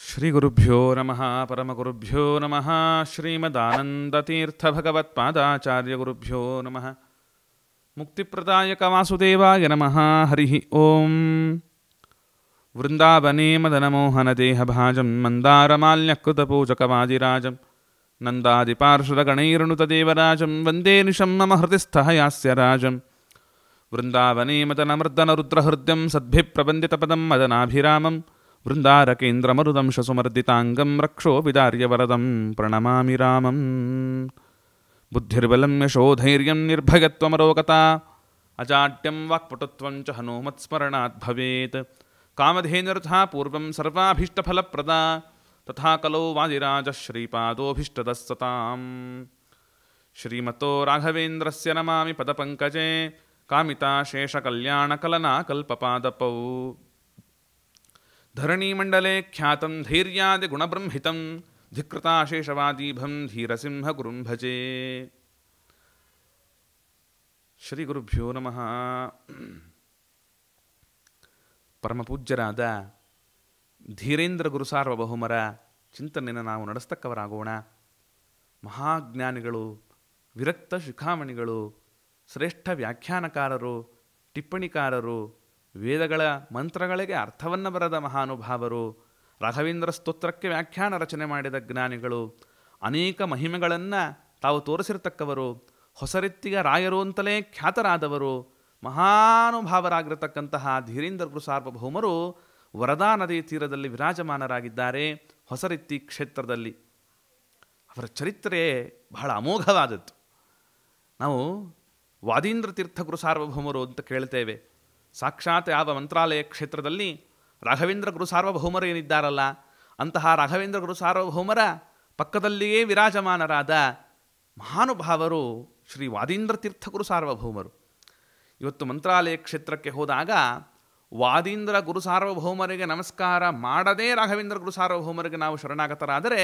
ಶ್ರೀಗುರುಭ್ಯೋ ನಮಃ ಪರಮಗುರುಭ್ಯೋ ನಮಃ ಶ್ರೀಮದಾನಂದತೀರ್ಥಭಗವತ್ಪಾದಾಚಾರ್ಯಗುರುಭ್ಯೋ ನಮಃ ಮುಕ್ತಿಪ್ರದಾಯಕ ವಾಸುದೇವಾಯ ನಮಃ ಹರಿ ಓಂ ವೃಂದಾವನೇ ಮದನಮೋಹನದೇಹಭಾಜಂ ಮಂದಾರಮಾಲ್ಯಕೃತಪೂಜಕವಾದಿರಾಜಂ ನಂದಾದಿಪಾರ್ಶ್ವದಗಣೈರನುತದೇವರಾಜಂ ವಂದೇ ನಿಶಂ ಮಮ ಹೃದಯಸ್ಥಃ ಯಾಸ್ಯರಾಜಂ ವೃಂದಾವನೇ ಮದನಮರ್ದನರುದ್ರಹೃದ್ಯಂ ಸದ್ಭಿಪ್ರಬಂದಿತಪದಂ ಮದನಾಭಿರಾಮಂ ವೃಂದಾರಕೇಂದ್ರಮರುದಂಶಸುಮರ್ದಿತಾಂಗಂ ರಕ್ಷೋ ವಿದಾರ್ಯವರದಂ ಪ್ರಣಮಾಮಿ ರಾಮಂ ಬುದ್ಧಿರ್ಬಲಂ ಯಶೋಧೈರ್ಯಂ ನಿರ್ಭಯತ್ವಮರೋಗತಾ ಅಜಾಡ್ಯಂ ವಾಕ್ಪಟುತ್ವಂ ಚ ಹನುಮತ್ಸ್ಮರಣಾತ್ ಭವೇತ್ ಕಾಮಧೇನುರಥಾ ಪೂರ್ವಂ ಸರ್ವಾಭೀಷ್ಟಫಲಪ್ರದಾ ತಥಾ ಕಲೋ ವಾದಿರಾಜ ಶ್ರೀಪಾದೋಭೀಷ್ಟದಸ್ಸತಾಂ ಶ್ರೀಮತೋ ರಾಘವೇಂದ್ರಸ್ಯ ನಮಾಮಿ ಪದಪಂಕಜೇ ಕಾಮಿತಾಶೇಷಕಲ್ಯಾಣಕಲನಾ ಕಲ್ಪಪಾದಪೌ ಧರಣೀಮಂಡಲೆ ಖ್ಯಾತಂ ಧೈರ್ಯಾದಿಗುಣಬ್ರಹ್ಮಿತಂ ಧಿಕೃತಾಶೇಷವಾದೀಭಂ ಧೀರಸಿಂಹಗುರುಂ ಭಜೆ. ಶ್ರೀ ಗುರುಭ್ಯೋ ನಮಃ. ಪರಮಪೂಜ್ಯರಾದ ಧೀರೇಂದ್ರ ಗುರುಸಾರ್ವಭೌಮರ ಚಿಂತನೆಯನ್ನು ನಾವು ನಡೆಸ್ತಕ್ಕವರಾಗೋಣ. ಮಹಾಜ್ಞಾನಿಗಳು, ವಿರಕ್ತ ಶಿಖಾಮಣಿಗಳು, ಶ್ರೇಷ್ಠ ವ್ಯಾಖ್ಯಾನಕಾರರು, ಟಿಪ್ಪಣಿಕಾರರು, ವೇದಗಳ ಮಂತ್ರಗಳಿಗೆ ಅರ್ಥವನ್ನು ಬರೆದ ಮಹಾನುಭಾವರು, ರಾಘವೇಂದ್ರ ಸ್ತೋತ್ರಕ್ಕೆ ವ್ಯಾಖ್ಯಾನ ರಚನೆ ಮಾಡಿದ ಜ್ಞಾನಿಗಳು, ಅನೇಕ ಮಹಿಮೆಗಳನ್ನು ತಾವು ತೋರಿಸಿರ್ತಕ್ಕವರು, ಹೊಸ ರೀತಿಯ ರಾಯರು ಅಂತಲೇ ಖ್ಯಾತರಾದವರು, ಮಹಾನುಭಾವರಾಗಿರತಕ್ಕಂತಹ ಧೀರೇಂದ್ರ ಗುರು ಸಾರ್ವಭೌಮರು ವರದಾ ನದಿ ತೀರದಲ್ಲಿ ವಿರಾಜಮಾನರಾಗಿದ್ದಾರೆ, ಹೊಸ ರೀತಿ ಕ್ಷೇತ್ರದಲ್ಲಿ. ಅವರ ಚರಿತ್ರೆ ಬಹಳ ಅಮೋಘವಾದದ್ದು. ನಾವು ವಾದೀಂದ್ರ ತೀರ್ಥ ಗುರು ಸಾರ್ವಭೌಮರು ಅಂತ ಕೇಳ್ತೇವೆ. ಸಾಕ್ಷಾತ್ ಯಾವ ಮಂತ್ರಾಲಯ ಕ್ಷೇತ್ರದಲ್ಲಿ ರಾಘವೇಂದ್ರ ಗುರು ಸಾರ್ವಭೌಮರು ಏನಿದ್ದಾರಲ್ಲ, ಅಂತಹ ರಾಘವೇಂದ್ರ ಗುರು ಸಾರ್ವಭೌಮರ ಪಕ್ಕದಲ್ಲಿಯೇ ವಿರಾಜಮಾನರಾದ ಮಹಾನುಭಾವರು ಶ್ರೀ ವಾದೀಂದ್ರ ತೀರ್ಥ ಗುರು ಸಾರ್ವಭೌಮರು. ಇವತ್ತು ಮಂತ್ರಾಲಯ ಕ್ಷೇತ್ರಕ್ಕೆ ಹೋದಾಗ ವಾದೀಂದ್ರ ಗುರು ಸಾರ್ವಭೌಮರಿಗೆ ನಮಸ್ಕಾರ ಮಾಡದೇ ರಾಘವೇಂದ್ರ ಗುರು ಸಾರ್ವಭೌಮರಿಗೆ ನಾವು ಶರಣಾಗತರಾದರೆ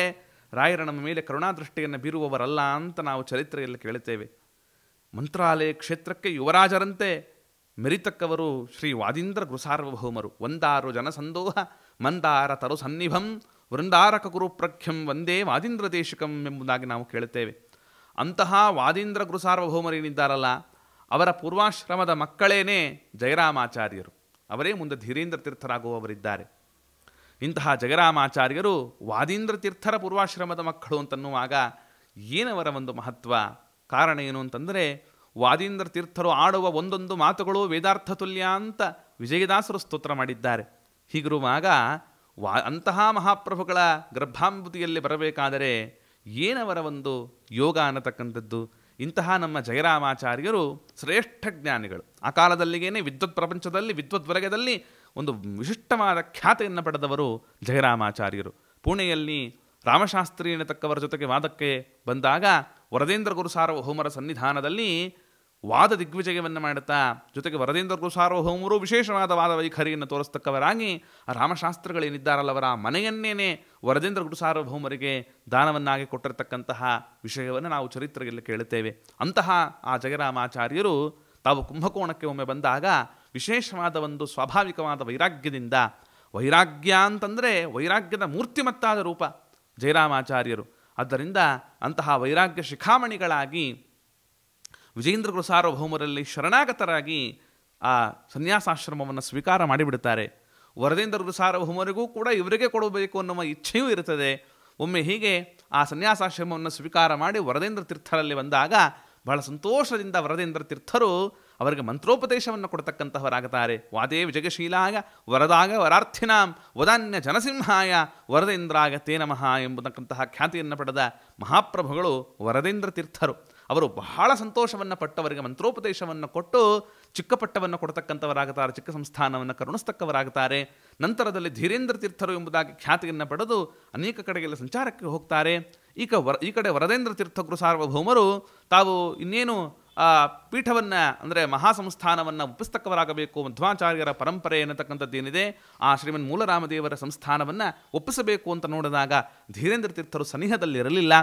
ರಾಯರ ನಮ್ಮ ಮೇಲೆ ಕರುಣಾದೃಷ್ಟಿಯನ್ನು ಬೀರುವವರಲ್ಲ ಅಂತ ನಾವು ಚರಿತ್ರೆಯಲ್ಲಿ ಕೇಳುತ್ತೇವೆ. ಮಂತ್ರಾಲಯ ಕ್ಷೇತ್ರಕ್ಕೆ ಯುವರಾಜರಂತೆ ಮೆರಿತಕ್ಕವರು ಶ್ರೀ ವಾದೀಂದ್ರ ಗುರು ಸಾರ್ವಭೌಮರು. ಒಂದಾರು ಜನಸಂದೋಹ ಮಂದಾರ ತರು ಸನ್ನಿಭಂ ವೃಂದಾರಕ ಗುರು ಪ್ರಖ್ಯಂ ವಂದೇ ವಾದೀಂದ್ರ ದೇಶಿಕಂ ಎಂಬುದಾಗಿ ನಾವು ಕೇಳುತ್ತೇವೆ. ಅಂತಹ ವಾದೀಂದ್ರ ಗುರು ಸಾರ್ವಭೌಮರೇನಿದ್ದಾರಲ್ಲ, ಅವರ ಪೂರ್ವಾಶ್ರಮದ ಮಕ್ಕಳೇನೇ ಜಯರಾಮಾಚಾರ್ಯರು. ಅವರೇ ಮುಂದೆ ಧೀರೇಂದ್ರ ತೀರ್ಥರಾಗುವವರಿದ್ದಾರೆ. ಇಂತಹ ಜಯರಾಮಾಚಾರ್ಯರು ವಾದೀಂದ್ರ ತೀರ್ಥರ ಪೂರ್ವಾಶ್ರಮದ ಮಕ್ಕಳು ಅಂತನ್ನುವಾಗ ಏನವರ ಒಂದು ಮಹತ್ವ? ಕಾರಣ ಏನು ಅಂತಂದರೆ, ವಾದೀಂದ್ರ ತೀರ್ಥರು ಆಡುವ ಒಂದೊಂದು ಮಾತುಗಳು ವೇದಾರ್ಥ ತುಲ್ಯ ಅಂತ ವಿಜಯದಾಸರು ಸ್ತೋತ್ರ ಮಾಡಿದ್ದಾರೆ. ಹೀಗಿರುವಾಗ ಅಂತಹ ಮಹಾಪ್ರಭುಗಳ ಗರ್ಭಾಂಬುತಿಯಲ್ಲಿ ಬರಬೇಕಾದರೆ ಏನವರ ಒಂದು ಯೋಗ ಅನ್ನತಕ್ಕಂಥದ್ದು. ಇಂತಹ ನಮ್ಮ ಜಯರಾಮಾಚಾರ್ಯರು ಶ್ರೇಷ್ಠ ಜ್ಞಾನಿಗಳು. ಆ ಕಾಲದಲ್ಲಿಗೇನೆ ವಿದ್ವತ್ ಪ್ರಪಂಚದಲ್ಲಿ, ವಿದ್ವತ್ ವರ್ಗದಲ್ಲಿ ಒಂದು ವಿಶಿಷ್ಟವಾದ ಖ್ಯಾತೆಯನ್ನು ಪಡೆದವರು ಜಯರಾಮಾಚಾರ್ಯರು. ಪುಣೆಯಲ್ಲಿ ರಾಮಶಾಸ್ತ್ರಿ ಎನ್ನತಕ್ಕವರ ಜೊತೆಗೆ ವಾದಕ್ಕೆ ಬಂದಾಗ ವರದೇಂದ್ರ ಗುರು ಸಾರ್ವಭೌಮರ ಸನ್ನಿಧಾನದಲ್ಲಿ ವಾದ ದಿಗ್ವಿಜಯವನ್ನು ಮಾಡುತ್ತಾ, ಜೊತೆಗೆ ವರದೇಂದ್ರ ಗುರು ಸಾರ್ವಭೌಮರು ವಿಶೇಷವಾದ ವಾದ ವೈಖರಿಯನ್ನು ತೋರಿಸ್ತಕ್ಕವರಾಗಿ ಆ ರಾಮಶಾಸ್ತ್ರಿಗಳೇನಿದ್ದಾರಲ್ಲವರ ಮನೆಯನ್ನೇನೆ ವರದೇಂದ್ರ ಗುರು ಸಾರ್ವಭೌಮರಿಗೆ ದಾನವನ್ನಾಗಿ ಕೊಟ್ಟಿರತಕ್ಕಂತಹ ವಿಷಯವನ್ನು ನಾವು ಚರಿತ್ರೆಯಲ್ಲಿ ಕೇಳುತ್ತೇವೆ. ಅಂತಹ ಆ ಜಯರಾಮಾಚಾರ್ಯರು ತಾವು ಕುಂಭಕೋಣಕ್ಕೆ ಒಮ್ಮೆ ಬಂದಾಗ ವಿಶೇಷವಾದ ಒಂದು ಸ್ವಾಭಾವಿಕವಾದ ವೈರಾಗ್ಯದಿಂದ, ವೈರಾಗ್ಯ ಅಂತಂದರೆ ವೈರಾಗ್ಯದ ಮೂರ್ತಿಮತ್ತಾದ ರೂಪ ಜಯರಾಮಾಚಾರ್ಯರು. ಆದ್ದರಿಂದ ಅಂತಹ ವೈರಾಗ್ಯ ಶಿಖಾಮಣಿಗಳಾಗಿ ವಿಜೇಂದ್ರ ಗುರು ಸಾರ್ವಭೌಮರಲ್ಲಿ ಶರಣಾಗತರಾಗಿ ಆ ಸನ್ಯಾಸಾಶ್ರಮವನ್ನು ಸ್ವೀಕಾರ ಮಾಡಿಬಿಡುತ್ತಾರೆ. ವರದೇಂದ್ರ ಗುರು ಸಾರ್ವಭೌಮರಿಗೂ ಕೂಡ ಇವರಿಗೆ ಕೊಡಬೇಕು ಅನ್ನುವ ಇಚ್ಛೆಯೂ ಇರುತ್ತದೆ. ಒಮ್ಮೆ ಹೀಗೆ ಆ ಸನ್ಯಾಸಾಶ್ರಮವನ್ನು ಸ್ವೀಕಾರ ಮಾಡಿ ವರದೇಂದ್ರ ತೀರ್ಥರಲ್ಲಿ ಬಂದಾಗ ಬಹಳ ಸಂತೋಷದಿಂದ ವರದೇಂದ್ರ ತೀರ್ಥರು ಅವರಿಗೆ ಮಂತ್ರೋಪದೇಶವನ್ನು ಕೊಡ್ತಕ್ಕಂತಹವರಾಗುತ್ತಾರೆ. ವಾದೇ ವಿಜಯಶೀಲಾಯ ವರದಾಗ ವರಾರ್ಥಿನಾಂ ವದಾನ್ಯ ಜನಸಿಂಹಾಯ ವರದೇಂದ್ರಾಯ ತೇ ನಮಃ ಎಂಬತಕ್ಕಂತಹ ಖ್ಯಾತಿಯನ್ನು ಪಡೆದ ಮಹಾಪ್ರಭುಗಳು ವರದೇಂದ್ರ ತೀರ್ಥರು. ಅವರು ಬಹಳ ಸಂತೋಷವನ್ನು ಪಟ್ಟವರಿಗೆ ಮಂತ್ರೋಪದೇಶವನ್ನು ಕೊಟ್ಟು ಚಿಕ್ಕ ಪಟ್ಟವನ್ನು ಕೊಡ್ತಕ್ಕಂಥವರಾಗುತ್ತಾರೆ, ಚಿಕ್ಕ ಸಂಸ್ಥಾನವನ್ನು ಕರುಣಿಸ್ತಕ್ಕವರಾಗುತ್ತಾರೆ. ನಂತರದಲ್ಲಿ ಧೀರೇಂದ್ರ ತೀರ್ಥರು ಎಂಬುದಾಗಿ ಖ್ಯಾತಿಯನ್ನು ಪಡೆದು ಅನೇಕ ಕಡೆಗೆಲ್ಲ ಸಂಚಾರಕ್ಕೆ ಹೋಗ್ತಾರೆ. ಈ ಕಡೆ ವರದೇಂದ್ರ ತೀರ್ಥ ಗುರು ಸಾರ್ವಭೌಮರು ತಾವು ಇನ್ನೇನು ಪೀಠವನ್ನು ಅಂದರೆ ಮಹಾಸಂಸ್ಥಾನವನ್ನು ಒಪ್ಪಿಸ್ತಕ್ಕವರಾಗಬೇಕು, ಮಧ್ವಾಚಾರ್ಯರ ಪರಂಪರೆ ಎನ್ನತಕ್ಕಂಥದ್ದೇನಿದೆ ಆ ಶ್ರೀಮನ್ ಮೂಲರಾಮದೇವರ ಸಂಸ್ಥಾನವನ್ನು ಒಪ್ಪಿಸಬೇಕು ಅಂತ ನೋಡಿದಾಗ ಧೀರೇಂದ್ರ ತೀರ್ಥರು ಸನಿಹದಲ್ಲಿರಲಿಲ್ಲ.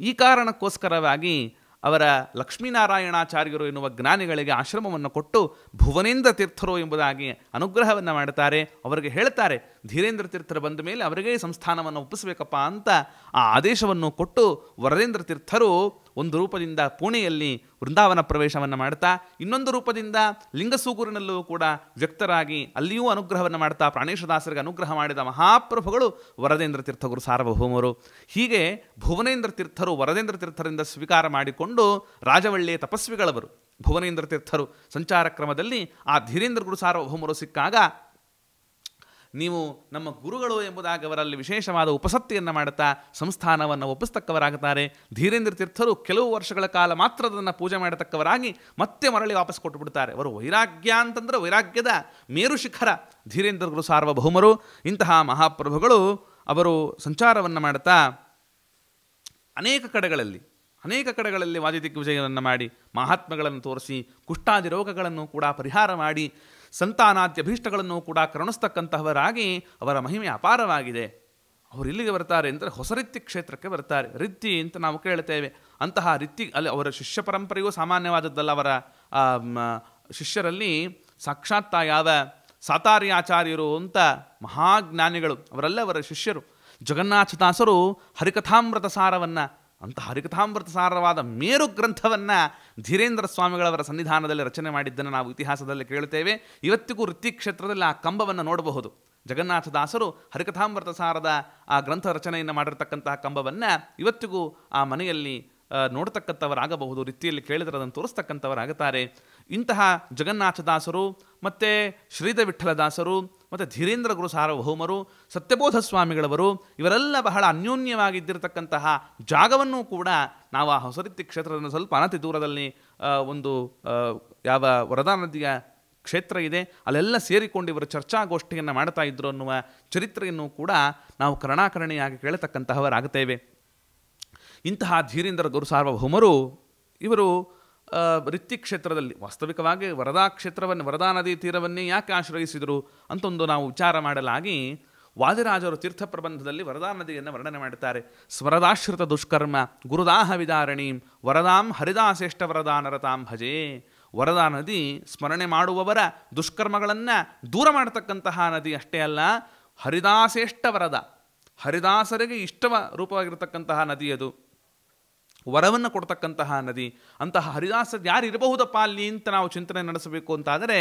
ಈ ಕಾರಣಕ್ಕೋಸ್ಕರವಾಗಿ ಅವರ ಲಕ್ಷ್ಮೀನಾರಾಯಣಾಚಾರ್ಯರು ಎನ್ನುವ ಜ್ಞಾನಿಗಳಿಗೆ ಆಶ್ರಮವನ್ನು ಕೊಟ್ಟು ಭುವನೇಂದ್ರ ತೀರ್ಥರು ಎಂಬುದಾಗಿ ಅನುಗ್ರಹವನ್ನು ಮಾಡುತ್ತಾರೆ. ಅವರಿಗೆ ಹೇಳ್ತಾರೆ, ಧೀರೇಂದ್ರ ತೀರ್ಥರು ಬಂದ ಮೇಲೆ ಅವರಿಗೇ ಸಂಸ್ಥಾನವನ್ನು ಒಪ್ಪಿಸಬೇಕಪ್ಪ ಅಂತ ಆ ಆದೇಶವನ್ನು ಕೊಟ್ಟು ವರದೇಂದ್ರ ತೀರ್ಥರು ಒಂದು ರೂಪದಿಂದ ಪುಣೆಯಲ್ಲಿ ವೃಂದಾವನ ಪ್ರವೇಶವನ್ನು ಮಾಡ್ತಾ, ಇನ್ನೊಂದು ರೂಪದಿಂದ ಲಿಂಗಸೂಗೂರಿನಲ್ಲೂ ಕೂಡ ವ್ಯಕ್ತರಾಗಿ ಅಲ್ಲಿಯೂ ಅನುಗ್ರಹವನ್ನು ಮಾಡ್ತಾ ಪ್ರಾಣೇಶದಾಸರಿಗೆ ಅನುಗ್ರಹ ಮಾಡಿದ ಮಹಾಪ್ರಭುಗಳು ವರದೇಂದ್ರ ತೀರ್ಥಗುರು ಸಾರ್ವಭೌಮರು. ಹೀಗೆ ಭುವನೇಂದ್ರ ತೀರ್ಥರು ವರದೇಂದ್ರ ತೀರ್ಥರಿಂದ ಸ್ವೀಕಾರ ಮಾಡಿಕೊಂಡು ರಾಜವಳ್ಳಿಯ ತಪಸ್ವಿಗಳವರು. ಭುವನೇಂದ್ರ ತೀರ್ಥರು ಸಂಚಾರ ಕ್ರಮದಲ್ಲಿ ಆ ಧೀರೇಂದ್ರ ಗುರು ಸಾರ್ವಭೌಮರು ಸಿಕ್ಕಾಗ, ನೀವು ನಮ್ಮ ಗುರುಗಳು ಎಂಬುದಾಗಿ ಅವರಲ್ಲಿ ವಿಶೇಷವಾದ ಉಪಸತ್ತಿಯನ್ನು ಮಾಡುತ್ತಾ ಸಂಸ್ಥಾನವನ್ನು ಒಪ್ಪಿಸ್ತಕ್ಕವರಾಗುತ್ತಾರೆ. ಧೀರೇಂದ್ರ ತೀರ್ಥರು ಕೆಲವು ವರ್ಷಗಳ ಕಾಲ ಮಾತ್ರ ಅದನ್ನು ಪೂಜೆ ಮಾಡತಕ್ಕವರಾಗಿ ಮತ್ತೆ ಮರಳಿ ವಾಪಸ್ ಕೊಟ್ಟು ಬಿಡ್ತಾರೆ. ಅವರು ವೈರಾಗ್ಯ ಅಂತಂದರೆ ವೈರಾಗ್ಯದ ಮೇರು ಶಿಖರ ಧೀರೇಂದ್ರ ಗುರು ಸಾರ್ವಭೌಮರು. ಇಂತಹ ಮಹಾಪ್ರಭುಗಳು ಅವರು ಸಂಚಾರವನ್ನು ಮಾಡುತ್ತಾ ಅನೇಕ ಕಡೆಗಳಲ್ಲಿ ವಾದಿದಿಗ್ವಿಜಯವನ್ನು ಮಾಡಿ ಮಹಾತ್ಮಗಳನ್ನು ತೋರಿಸಿ ಕುಷ್ಠಾದಿ ರೋಗಗಳನ್ನು ಕೂಡ ಪರಿಹಾರ ಮಾಡಿ ಸಂತಾನಾದ್ಯಭೀಷ್ಟಗಳನ್ನು ಕೂಡ ಕರುಣಿಸ್ತಕ್ಕಂತಹವರಾಗಿ ಅವರ ಮಹಿಮೆ ಅಪಾರವಾಗಿದೆ. ಅವರು ಇಲ್ಲಿಗೆ ಬರ್ತಾರೆ ಅಂದರೆ ಹೊಸರಿತ್ತಿ ಕ್ಷೇತ್ರಕ್ಕೆ ಬರ್ತಾರೆ. ರಿತ್ತಿ ಅಂತ ನಾವು ಕೇಳ್ತೇವೆ. ಅಂತಹ ರಿತ್ತಿ ಅಲ್ಲಿ ಅವರ ಶಿಷ್ಯ ಪರಂಪರೆಯೂ ಸಾಮಾನ್ಯವಾದದ್ದಲ್ಲ. ಅವರ ಶಿಷ್ಯರಲ್ಲಿ ಸಾಕ್ಷಾತ್ ಯಾವ ಸಾತಾರ್ಯಾಚಾರ್ಯರು ಅಂತ ಮಹಾಜ್ಞಾನಿಗಳು ಅವರೆಲ್ಲ ಅವರ ಶಿಷ್ಯರು. ಜಗನ್ನಾಥದಾಸರು ಹರಿಕಥಾಮೃತ ಸಾರವನ್ನು, ಅಂತಹ ಹರಿಕಥಾಮೃತ ಸಾರವಾದ ಮೇರು ಗ್ರಂಥವನ್ನು ಧೀರೇಂದ್ರ ಸ್ವಾಮಿಗಳವರ ಸನ್ನಿಧಾನದಲ್ಲಿ ರಚನೆ ಮಾಡಿದ್ದನ್ನು ನಾವು ಇತಿಹಾಸದಲ್ಲಿ ಕೇಳುತ್ತೇವೆ. ಇವತ್ತಿಗೂ ರಿತ್ತಿ ಕ್ಷೇತ್ರದಲ್ಲಿ ಆ ಕಂಬವನ್ನು ನೋಡಬಹುದು. ಜಗನ್ನಾಥದಾಸರು ಹರಿಕಥಾಮೃತ ಸಾರದ ಆ ಗ್ರಂಥ ರಚನೆಯನ್ನು ಮಾಡಿರ್ತಕ್ಕಂತಹ ಕಂಬವನ್ನು ಇವತ್ತಿಗೂ ಆ ಮನೆಯಲ್ಲಿ ನೋಡ್ತಕ್ಕಂಥವರಾಗಬಹುದು. ರೀತಿಯಲ್ಲಿ ಕೇಳಿದರೆ ಅದನ್ನು ತೋರಿಸ್ತಕ್ಕಂಥವರಾಗುತ್ತಾರೆ. ಇಂತಹ ಜಗನ್ನಾಥದಾಸರು ಮತ್ತು ಶ್ರೀಧ ವಿಠ್ಠಲದಾಸರು ಮತ್ತು ಧೀರೇಂದ್ರ ಗುರು ಸಾರ್ವಭೌಮರು, ಸತ್ಯಬೋಧ ಸ್ವಾಮಿಗಳವರು ಇವರೆಲ್ಲ ಬಹಳ ಅನ್ಯೋನ್ಯವಾಗಿದ್ದಿರತಕ್ಕಂತಹ ಜಾಗವನ್ನು ಕೂಡ ನಾವು ಆ ಹೊಸರಿತ್ತಿ ಕ್ಷೇತ್ರದಿಂದ ಸ್ವಲ್ಪ ಅನತಿ ದೂರದಲ್ಲಿ ಒಂದು ಯಾವ ವರದಾ ನದಿಯ ಕ್ಷೇತ್ರ ಇದೆ, ಅಲ್ಲೆಲ್ಲ ಸೇರಿಕೊಂಡು ಇವರು ಚರ್ಚಾಗೋಷ್ಠಿಯನ್ನು ಮಾಡ್ತಾ ಇದ್ರು ಅನ್ನುವ ಚರಿತ್ರೆಯನ್ನು ಕೂಡ ನಾವು ಕರ್ಣಾಕರ್ಣಿಯಾಗಿ ಕೇಳತಕ್ಕಂತಹವರಾಗುತ್ತೇವೆ. ಇಂತಹ ಧೀರೇಂದ್ರ ಗುರು ಸಾರ್ವಭೌಮರು ಇವರು ರಿತ್ತಿ ಕ್ಷೇತ್ರದಲ್ಲಿ ವಾಸ್ತವಿಕವಾಗಿ ವರದಾ ಕ್ಷೇತ್ರವನ್ನು, ವರದಾ ನದಿ ತೀರವನ್ನೇ ಯಾಕೆ ಆಶ್ರಯಿಸಿದರು ಅಂತೊಂದು ನಾವು ವಿಚಾರ ಮಾಡಲಾಗಿ ವಾದಿರಾಜರು ತೀರ್ಥ ಪ್ರಬಂಧದಲ್ಲಿ ವರದಾ ನದಿಯನ್ನು ವರ್ಣನೆ ಮಾಡುತ್ತಾರೆ. ಸ್ವರದಾಶ್ರಿತ ದುಷ್ಕರ್ಮ ಗುರುದಾಹ ವಿದಾರಣೀಂ ವರದಾಂ ಹರಿದಾಸೇಷ್ಟ ವರದಾನರತಾಂ ಭಜೆ. ವರದಾ ನದಿ ಸ್ಮರಣೆ ಮಾಡುವವರ ದುಷ್ಕರ್ಮಗಳನ್ನು ದೂರ ಮಾಡತಕ್ಕಂತಹ ನದಿ ಅಷ್ಟೇ ಅಲ್ಲ, ಹರಿದಾಸೇಷ್ಟ ವರದ, ಹರಿದಾಸರಿಗೆ ಇಷ್ಟವ ರೂಪವಾಗಿರತಕ್ಕಂತಹ ನದಿ ಅದು, ವರವನ್ನು ಕೊಡ್ತಕ್ಕಂತಹ ನದಿ. ಅಂತಹ ಹರಿದಾಸರು ಯಾರು ಇರಬಹುದಪ್ಪ ಅಲ್ಲಿ ಅಂತ ನಾವು ಚಿಂತನೆ ನಡೆಸಬೇಕು ಅಂತಾದರೆ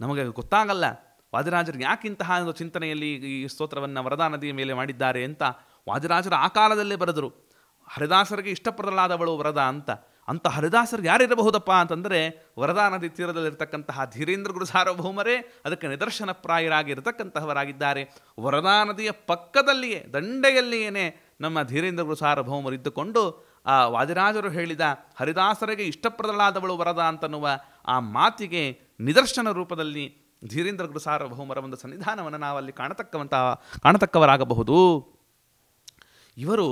ನಮಗೆ ಗೊತ್ತಾಗಲ್ಲ. ವಾದಿರಾಜರು ಯಾಕಿಂತಹ ಒಂದು ಚಿಂತನೆಯಲ್ಲಿ ಈ ಸ್ತೋತ್ರವನ್ನು ವರದಾ ನದಿಯ ಮೇಲೆ ಮಾಡಿದ್ದಾರೆ ಅಂತ ವಾದಿರಾಜರು ಆ ಕಾಲದಲ್ಲೇ ಬರೆದರು. ಹರಿದಾಸರಿಗೆ ಇಷ್ಟಪ್ರದಳಾದವಳು ವರದಾ ಅಂತ. ಅಂಥ ಹರಿದಾಸರು ಯಾರಿರಬಹುದಪ್ಪ ಅಂತಂದರೆ ವರದಾ ನದಿ ತೀರದಲ್ಲಿರ್ತಕ್ಕಂತಹ ಧೀರೇಂದ್ರ ಗುರು ಸಾರ್ವಭೌಮರೇ ಅದಕ್ಕೆ ನಿದರ್ಶನಪ್ರಾಯರಾಗಿ ಇರತಕ್ಕಂತಹವರಾಗಿದ್ದಾರೆ. ವರದಾ ನದಿಯ ಪಕ್ಕದಲ್ಲಿಯೇ ದಂಡೆಯಲ್ಲಿಯೇ ನಮ್ಮ ಧೀರೇಂದ್ರ ಗುರು ಸಾರ್ವಭೌಮರು ಇದ್ದುಕೊಂಡು ಆ ವಾದಿರಾಜರು ಹೇಳಿದ ಹರಿದಾಸರಿಗೆ ಇಷ್ಟಪ್ರದಳಾದವಳು ವರದಾ ಅಂತನ್ನುವ ಆ ಮಾತಿಗೆ ನಿದರ್ಶನ ರೂಪದಲ್ಲಿ ಧೀರೇಂದ್ರ ಗುರು ಸಾರ್ವಭೌಮರ ಒಂದು ಸನ್ನಿಧಾನವನ್ನು ನಾವಲ್ಲಿ ಕಾಣತಕ್ಕವರಾಗಬಹುದು. ಇವರು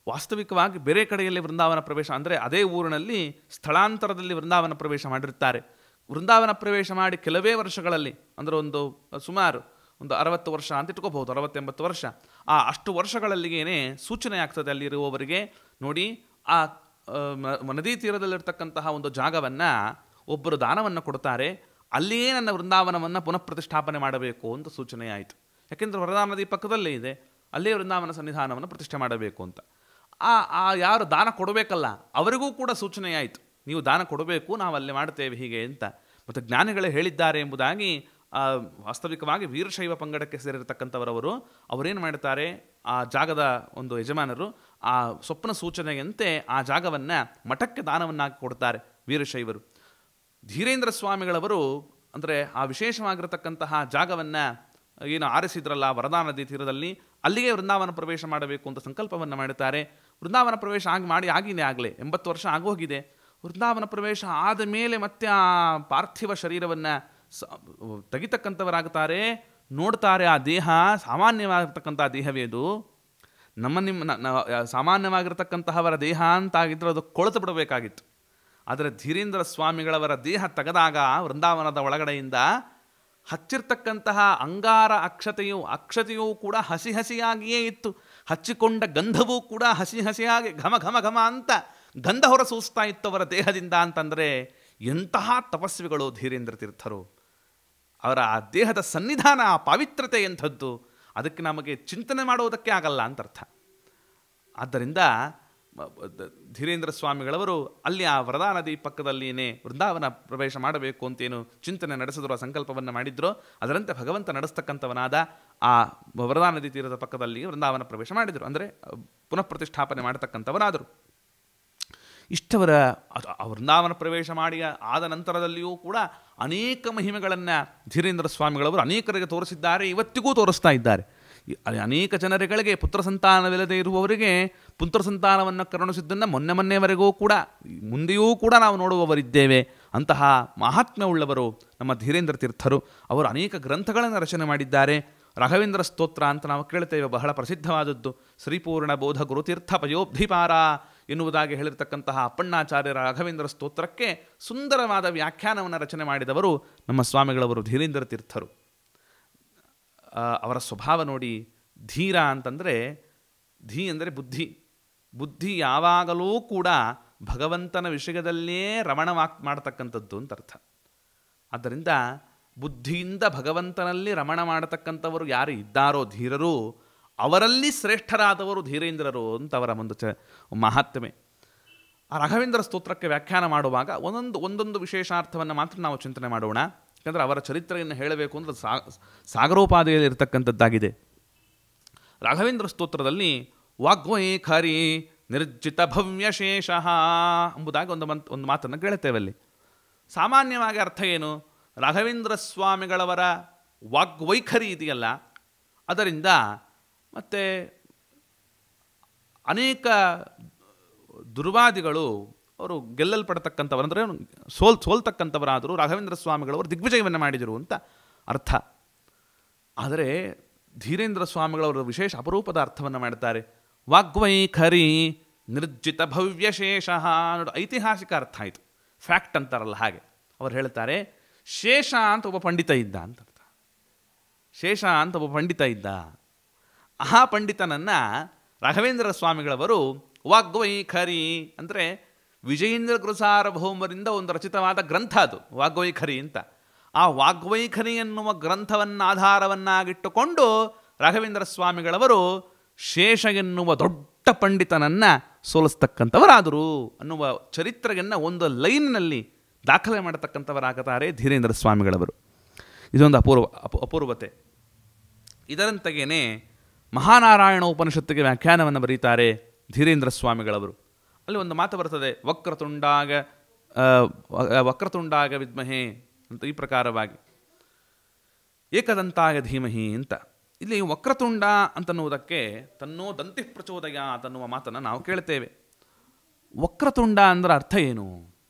ವಾಸ್ತವಿಕವಾಗಿ ಬೇರೆ ಕಡೆಯಲ್ಲಿ ವೃಂದಾವನ ಪ್ರವೇಶ ಅಂದರೆ ಅದೇ ಊರಿನಲ್ಲಿ ಸ್ಥಳಾಂತರದಲ್ಲಿ ವೃಂದಾವನ ಪ್ರವೇಶ ಮಾಡಿರ್ತಾರೆ. ವೃಂದಾವನ ಪ್ರವೇಶ ಮಾಡಿ ಕೆಲವೇ ವರ್ಷಗಳಲ್ಲಿ ಅಂದರೆ ಸುಮಾರು ಒಂದು 60 ವರ್ಷ ಅಂತ ಇಟ್ಕೋಬಹುದು, 60-80 ವರ್ಷ. ಅಷ್ಟು ವರ್ಷಗಳಲ್ಲಿಗೇನೆ ಸೂಚನೆ ಆಗ್ತದೆ ಅಲ್ಲಿರುವವರಿಗೆ. ನೋಡಿ, ಆ ನದಿ ತೀರದಲ್ಲಿರ್ತಕ್ಕಂತಹ ಒಂದು ಜಾಗವನ್ನು ಒಬ್ಬರು ದಾನವನ್ನು ಕೊಡ್ತಾರೆ, ಅಲ್ಲಿಯೇ ನನ್ನ ವೃಂದಾವನವನ್ನು ಪುನಃ ಪ್ರತಿಷ್ಠಾಪನೆ ಮಾಡಬೇಕು ಅಂತ ಸೂಚನೆ ಆಯಿತು. ಯಾಕೆಂದರೆ ವರದಾ ನದಿ ಪಕ್ಕದಲ್ಲೇ ಇದೆ, ಅಲ್ಲೇ ವೃಂದಾವನ ಸನ್ನಿಧಾನವನ್ನು ಪ್ರತಿಷ್ಠೆ ಮಾಡಬೇಕು ಅಂತ. ಯಾರು ದಾನ ಕೊಡಬೇಕಲ್ಲ ಅವರಿಗೂ ಕೂಡ ಸೂಚನೆ ಆಯಿತು, ನೀವು ದಾನ ಕೊಡಬೇಕು, ನಾವು ಅಲ್ಲೇ ಮಾಡ್ತೇವೆ ಹೀಗೆ ಅಂತ. ಮತ್ತು ಜ್ಞಾನಿಗಳೇ ಹೇಳಿದ್ದಾರೆ ಎಂಬುದಾಗಿ ವಾಸ್ತವಿಕವಾಗಿ ವೀರಶೈವ ಪಂಗಡಕ್ಕೆ ಸೇರಿರತಕ್ಕಂಥವರವರು ಅವರೇನು ಮಾಡ್ತಾರೆ, ಆ ಜಾಗದ ಒಂದು ಯಜಮಾನರು ಆ ಸ್ವಪ್ನ ಸೂಚನೆಯಂತೆ ಆ ಜಾಗವನ್ನು ಮಠಕ್ಕೆ ದಾನವನ್ನಾಗಿ ಕೊಡ್ತಾರೆ ವೀರಶೈವರು. ಧೀರೇಂದ್ರ ಸ್ವಾಮಿಗಳವರು ಅಂದರೆ ಆ ವಿಶೇಷವಾಗಿರತಕ್ಕಂತಹ ಜಾಗವನ್ನು ಏನು ಆರಿಸಿದ್ರಲ್ಲ ವರದಾ ನದಿ ತೀರದಲ್ಲಿ, ಅಲ್ಲಿಗೆ ವೃಂದಾವನ ಪ್ರವೇಶ ಮಾಡಬೇಕು ಅಂತ ಸಂಕಲ್ಪವನ್ನು ಮಾಡುತ್ತಾರೆ. ವೃಂದಾವನ ಪ್ರವೇಶ ಆಗಿನೇ ಆಗಲೇ 80 ವರ್ಷ ಆಗೋಗಿದೆ. ವೃಂದಾವನ ಪ್ರವೇಶ ಆದ ಮೇಲೆ ಮತ್ತೆ ಆ ಪಾರ್ಥಿವ ಶರೀರವನ್ನು ತೆಗಿತಕ್ಕಂಥವರಾಗುತ್ತಾರೆ. ನೋಡ್ತಾರೆ, ಆ ದೇಹ ಸಾಮಾನ್ಯವಾಗಿರ್ತಕ್ಕಂಥ ದೇಹವೇ ಅದು, ಸಾಮಾನ್ಯವಾಗಿರ್ತಕ್ಕಂತಹವರ ದೇಹ ಅಂತಾಗಿದ್ದರೆ ಅದು ಕೊಳೆತು ಬಿಡಬೇಕಾಗಿತ್ತು. ಆದರೆ ಧೀರೇಂದ್ರ ಸ್ವಾಮಿಗಳವರ ದೇಹ ತೆಗೆದಾಗ ವೃಂದಾವನದ ಒಳಗಡೆಯಿಂದ ಹಚ್ಚಿರ್ತಕ್ಕಂತಹ ಅಂಗಾರ ಅಕ್ಷತೆಯೂ ಕೂಡ ಹಸಿ ಹಸಿಯಾಗಿಯೇ ಇತ್ತು. ಹಚ್ಚಿಕೊಂಡ ಗಂಧವೂ ಕೂಡ ಹಸಿ ಹಸಿಯಾಗಿ ಘಮ ಘಮ ಘಮ ಅಂತ ಗಂಧ ಹೊರಸೂಸ್ತಾ ಇತ್ತು ಅವರ ದೇಹದಿಂದ. ಅಂತಂದರೆ ಎಂತಹ ತಪಸ್ವಿಗಳು ಧೀರೇಂದ್ರ ತೀರ್ಥರು! ಅವರ ಆ ದೇಹದ ಸನ್ನಿಧಾನ, ಆ ಪಾವಿತ್ರತೆ ಎಂಥದ್ದು! ಅದಕ್ಕೆ ನಮಗೆ ಚಿಂತನೆ ಮಾಡುವುದಕ್ಕೆ ಆಗಲ್ಲ ಅಂತ ಅರ್ಥ. ಆದ್ದರಿಂದ ಧೀರೇಂದ್ರ ಸ್ವಾಮಿಗಳವರು ಅಲ್ಲಿ ಆ ವರದಾ ನದಿ ಪಕ್ಕದಲ್ಲಿಯೇ ವೃಂದಾವನ ಪ್ರವೇಶ ಮಾಡಬೇಕು ಅಂತೇನು ಚಿಂತನೆ ನಡೆಸಿದ್ರು, ಆ ಸಂಕಲ್ಪವನ್ನು ಮಾಡಿದ್ರು. ಅದರಂತೆ ಭಗವಂತ ನಡೆಸ್ತಕ್ಕಂಥವನಾದ ಆ ವರದಾ ನದಿ ತೀರದ ಪಕ್ಕದಲ್ಲಿ ವೃಂದಾವನ ಪ್ರವೇಶ ಮಾಡಿದರು, ಅಂದರೆ ಪುನಃ ಪ್ರತಿಷ್ಠಾಪನೆ ಮಾಡತಕ್ಕಂಥವನಾದರು. ಇಷ್ಟವರ ವೃಂದಾವನ ಪ್ರವೇಶ ಮಾಡಿ ಆದ ನಂತರದಲ್ಲಿಯೂ ಕೂಡ ಅನೇಕ ಮಹಿಮೆಗಳನ್ನು ಧೀರೇಂದ್ರ ಸ್ವಾಮಿಗಳವರು ಅನೇಕರಿಗೆ ತೋರಿಸಿದ್ದಾರೆ, ಇವತ್ತಿಗೂ ತೋರಿಸ್ತಾ ಇದ್ದಾರೆ. ಅನೇಕ ಜನರುಗಳಿಗೆ ಪುತ್ರ ಸಂತಾನವಿಲ್ಲದೆ ಇರುವವರಿಗೆ ಪುತ್ರ ಸಂತಾನವನ್ನು ಕರುಣಿಸಿದ್ದನ್ನು ಮೊನ್ನೆವರೆಗೂ ಕೂಡ ಮುಂದೆಯೂ ಕೂಡ ನಾವು ನೋಡುವವರಿದ್ದೇವೆ. ಅಂತಹ ಮಹಾತ್ಮ್ಯವುಳ್ಳವರು ನಮ್ಮ ಧೀರೇಂದ್ರ ತೀರ್ಥರು. ಅವರು ಅನೇಕ ಗ್ರಂಥಗಳನ್ನು ರಚನೆ ಮಾಡಿದ್ದಾರೆ. ರಾಘವೇಂದ್ರ ಸ್ತೋತ್ರ ಅಂತ ನಾವು ಕೇಳ್ತೇವೆ, ಬಹಳ ಪ್ರಸಿದ್ಧವಾದದ್ದು. ಶ್ರೀಪೂರ್ಣ ಬೋಧ ಗುರುತೀರ್ಥ ಪಯೋಬ್ಧಿಪಾರ ಎನ್ನುವುದಾಗಿ ಹೇಳಿರ್ತಕ್ಕಂತಹ ಅಪ್ಪಣ್ಣಾಚಾರ್ಯರ ರಾಘವೇಂದ್ರ ಸ್ತೋತ್ರಕ್ಕೆ ಸುಂದರವಾದ ವ್ಯಾಖ್ಯಾನವನ್ನು ರಚನೆ ಮಾಡಿದವರು ನಮ್ಮ ಸ್ವಾಮಿಗಳವರು ಧೀರೇಂದ್ರ ತೀರ್ಥರು. ಅವರ ಸ್ವಭಾವ ನೋಡಿ, ಧೀರ ಅಂತಂದರೆ ಧೀ ಅಂದರೆ ಬುದ್ಧಿ. ಬುದ್ಧಿ ಯಾವಾಗಲೂ ಕೂಡ ಭಗವಂತನ ವಿಷಯದಲ್ಲೇ ರಮಣ ಮಾಡತಕ್ಕಂಥದ್ದು ಅಂತ ಅರ್ಥ. ಆದ್ದರಿಂದ ಬುದ್ಧಿಯಿಂದ ಭಗವಂತನಲ್ಲಿ ರಮಣ ಮಾಡತಕ್ಕಂಥವರು ಯಾರು ಇದ್ದಾರೋ ಧೀರರು, ಅವರಲ್ಲಿ ಶ್ರೇಷ್ಠರಾದವರು ಧೀರೇಂದ್ರರು ಅಂತ ಅವರ ಒಂದು ಮಹಾತ್ಮೆ. ಆ ರಾಘವೇಂದ್ರ ಸ್ತೋತ್ರಕ್ಕೆ ವ್ಯಾಖ್ಯಾನ ಮಾಡುವಾಗ ಒಂದೊಂದು ವಿಶೇಷಾರ್ಥವನ್ನು ಮಾತ್ರ ನಾವು ಚಿಂತನೆ ಮಾಡೋಣ. ಯಾಕಂದರೆ ಅವರ ಚರಿತ್ರೆಯನ್ನು ಹೇಳಬೇಕು ಅಂದರೆ ಸಾಗರೋಪಾದಿಯಲ್ಲಿ ಇರತಕ್ಕಂಥದ್ದಾಗಿದೆ. ರಾಘವೇಂದ್ರ ಸ್ತೋತ್ರದಲ್ಲಿ ವಾಗ್ವೈಖರಿ ನಿರ್ಜಿತ ಭವ್ಯಶೇಷ ಎಂಬುದಾಗಿ ಒಂದು ಮಾತನ್ನು ಕೇಳುತ್ತೇವೆ. ಅಲ್ಲಿ ಸಾಮಾನ್ಯವಾಗಿ ಅರ್ಥ ಏನು? ರಾಘವೇಂದ್ರ ಸ್ವಾಮಿಗಳವರ ವಾಗ್ವೈಖರಿ ಇದೆಯಲ್ಲ, ಅದರಿಂದ ಮತ್ತು ಅನೇಕ ದುರ್ವಾದಿಗಳು ಅವರು ಗೆಲ್ಲಲ್ಪಡ್ತಕ್ಕಂಥವ್ರು, ಅಂದರೆ ಸೋಲ್ತಕ್ಕಂಥವರಾದರೂ ರಾಘವೇಂದ್ರ ಸ್ವಾಮಿಗಳವರು ದಿಗ್ವಿಜಯವನ್ನು ಮಾಡಿದರು ಅಂತ ಅರ್ಥ. ಆದರೆ ಧೀರೇಂದ್ರ ಸ್ವಾಮಿಗಳವರು ವಿಶೇಷ ಅಪರೂಪದ ಅರ್ಥವನ್ನು ಮಾಡ್ತಾರೆ. ವಾಗ್ವೈಖರಿ ನಿರ್ಜಿತ ಭವ್ಯಶೇಷ ಅನ್ನೋದು ಐತಿಹಾಸಿಕ ಅರ್ಥ ಆಯಿತು, ಫ್ಯಾಕ್ಟ್ ಅಂತಾರಲ್ಲ ಹಾಗೆ. ಅವರು ಹೇಳ್ತಾರೆ, ಶೇಷ ಅಂತ ಒಬ್ಬ ಪಂಡಿತ ಇದ್ದ ಅಂತ ಅರ್ಥ. ಶೇಷ ಅಂತ ಒಬ್ಬ ಪಂಡಿತ ಇದ್ದ. ಆ ಪಂಡಿತನನ್ನು ರಾಘವೇಂದ್ರ ಸ್ವಾಮಿಗಳವರು ವಾಗ್ವೈಖರಿ ಅಂದರೆ ವಿಜಯೇಂದ್ರ ಗುರುಸಾರ್ವಭೌಮರಿಂದ ಒಂದು ರಚಿತವಾದ ಗ್ರಂಥ ಅದು ವಾಗ್ವೈಖರಿ ಅಂತ. ಆ ವಾಗ್ವೈಖರಿ ಎನ್ನುವ ಗ್ರಂಥವನ್ನು ಆಧಾರವನ್ನಾಗಿಟ್ಟುಕೊಂಡು ರಾಘವೇಂದ್ರ ಸ್ವಾಮಿಗಳವರು ಶೇಷ ಎನ್ನುವ ದೊಡ್ಡ ಪಂಡಿತನನ್ನು ಸೋಲಿಸ್ತಕ್ಕಂಥವರಾದರು ಅನ್ನುವ ಚರಿತ್ರೆಯನ್ನು ಒಂದು ಲೈನ್ನಲ್ಲಿ ದಾಖಲೆ ಮಾಡತಕ್ಕಂಥವರಾಗುತ್ತಾರೆ ಧೀರೇಂದ್ರ ಸ್ವಾಮಿಗಳವರು. ಇದೊಂದು ಅಪೂರ್ವತೆ. ಇದರಂತೆಯೇ ಮಹಾನಾರಾಯಣ ಉಪನಿಷತ್ತಿಗೆ ವ್ಯಾಖ್ಯಾನವನ್ನು ಬರೀತಾರೆ ಧೀರೇಂದ್ರ ಸ್ವಾಮಿಗಳವರು. ಅಲ್ಲಿ ಒಂದು ಮಾತು ಬರ್ತದೆ, ವಕ್ರತುಂಡಾಗ ವಿದ್ಮಹೇ ಅಂತ, ಈ ಪ್ರಕಾರವಾಗಿ ಏಕದಂತಾಗ ಧೀಮಹಿ ಅಂತ. ಇಲ್ಲಿ ವಕ್ರತುಂಡ ಅಂತನ್ನುವುದಕ್ಕೆ ತನ್ನೋ ದಂತಿ ಪ್ರಚೋದಯ ಅಂತನ್ನುವ ಮಾತನ್ನು ನಾವು ಕೇಳ್ತೇವೆ. ವಕ್ರತುಂಡ ಅಂದ್ರೆ ಅರ್ಥ ಏನು?